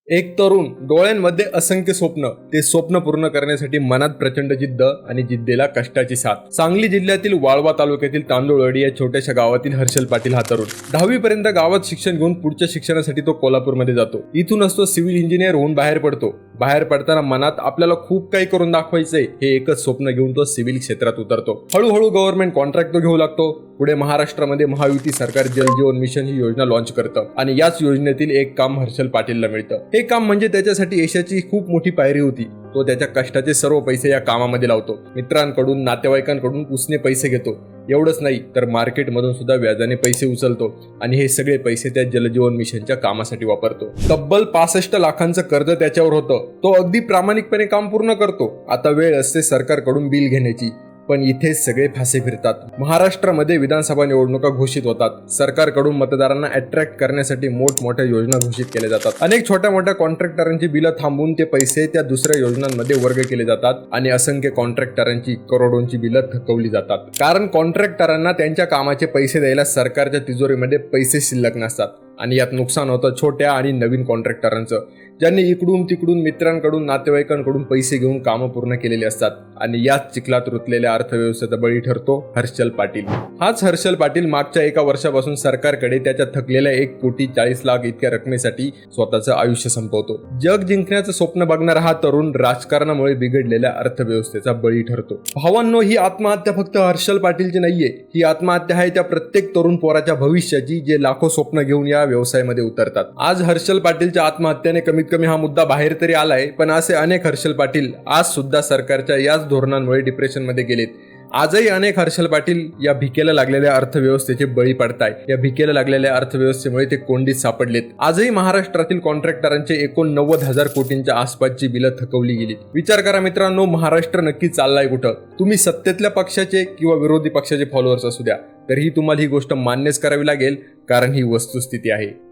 एक तरुण, डोळ्यांमध्ये असंख्य स्वप्न. ते स्वप्न पूर्ण करण्यासाठी मनात प्रचंड जिद्द आणि जिद्दीला कष्टाची साथ. सांगली जिल्ह्यातील वाळवा तालुक्यातील तांदुळवाडी या छोट्याशा गावातील हर्षल पाटील हा तरुण 10वी पर्यंत गावात शिक्षण घेऊन पुढच्या शिक्षणासाठी तो कोल्हापूरमध्ये जातो. इथूनच तो सिव्हिल इंजिनियर होऊन बाहेर पडतो. बाहेर पडताना मनात आपल्याला खूप काही करून दाखवायचंय हे एकच स्वप्न घेऊन तो सिव्हिल क्षेत्रात उतरतो. हळूहळू गव्हर्नमेंट कॉन्ट्रॅक्ट तो घेऊ लागतो. पुढे महाराष्ट्रामध्ये महायुती सरकार जल जीवन मिशन ही योजना लॉन्च करतं आणि याच योजनेतील एक काम हर्षल पाटीलला मिळतं. हे काम म्हणजे त्याच्यासाठी यशाची खूप मोठी पायरी होती. तो त्याच्या कष्टाचे सर्व पैसे या कामामध्ये लावतो. मित्रांकडून, नातेवाईकांकडून उसने पैसे घेतो. एवढंच नाही तर मार्केटमधून सुद्धा व्याजाने पैसे उचलतो आणि हे सगळे पैसे त्या जलजीवन मिशनच्या कामासाठी वापरतो. तब्बल 65 लाखांचं कर्ज त्याच्यावर होतं. तो अगदी प्रामाणिकपणे काम पूर्ण करतो. आता वेळ असते सरकारकडून बिल घेण्याची. पण इथेच सगळे फासे फिरतात. महाराष्ट्रामध्ये विधानसभा निवडणुका घोषित होतात. सरकारकडून मतदारांना अट्रॅक्ट करण्यासाठी मोठमोठ्या योजना घोषित केल्या जातात. अनेक छोट्या मोठ्या कॉन्ट्रॅक्टरांची बिलं थांबवून ते पैसे त्या दुसऱ्या योजनांमध्ये वर्ग केले जातात आणि असंख्य कॉन्ट्रॅक्टरांची करोडोंची बिलं थकवली जातात. कारण कॉन्ट्रॅक्टरांना त्यांच्या कामाचे पैसे द्यायला सरकारच्या तिजोरीमध्ये पैसे शिल्लक नसतात आणि यात नुकसान होतं छोट्या आणि नवीन कॉन्ट्रॅक्टरांचं, ज्यांनी इकडून तिकडून मित्रांकडून, नातेवाईकांकडून पैसे घेऊन कामं पूर्ण केलेली असतात. आणि याच चिखलात रुतलेल्या अर्थव्यवस्थेचा बळी ठरतो हर्षल पाटील. हाच हर्षल पाटील मागच्या एका वर्षापासून सरकारकडे त्याच्या थकलेल्या 1,40,00,000 इतक्या रकमेसाठी स्वतःचं आयुष्य संपवतो. जग जिंकण्याचं स्वप्न बघणारा हा तरुण राजकारणामुळे बिघडलेल्या अर्थव्यवस्थेचा बळी ठरतो. भावांनो, ही आत्महत्या फक्त हर्षल पाटीलची नाहीये. ही आत्महत्या आहे त्या प्रत्येक तरुण पोराच्या भविष्याची, जे लाखो स्वप्न घेऊन या व्यवसायामध्ये उतरतात. आज हर्षल पाटीलच्या आत्महत्येने कमीत कमी हा मुद्दा बाहेर तरी आलाय, पण असे अनेक हर्षल पाटील आज सुद्धा सरकारच्या याच धोरणांमुळे डिप्रेशन मध्ये गेलेत. आजही अनेक हर्षल पाटील या भिकेला लागलेल्या अर्थव्यवस्थेचे बळी पडताय. या भिकेला लागलेल्या अर्थव्यवस्थेमुळे ते कोंडीत सापडलेत. आजही महाराष्ट्रातील कॉन्ट्रॅक्टरांचे एकूण 90,000 कोटींच्या आसपासची बिलं थकवली गेली. विचार करा मित्रांनो, महाराष्ट्र नक्की चाललाय कुठं? तुम्ही सत्तेतल्या पक्षाचे किंवा विरोधी पक्षाचे फॉलोअर्स असू द्या, तरीही तुम्हाला ही गोष्ट मान्यच करावी लागेल, कारण ही वस्तुस्थिती आहे.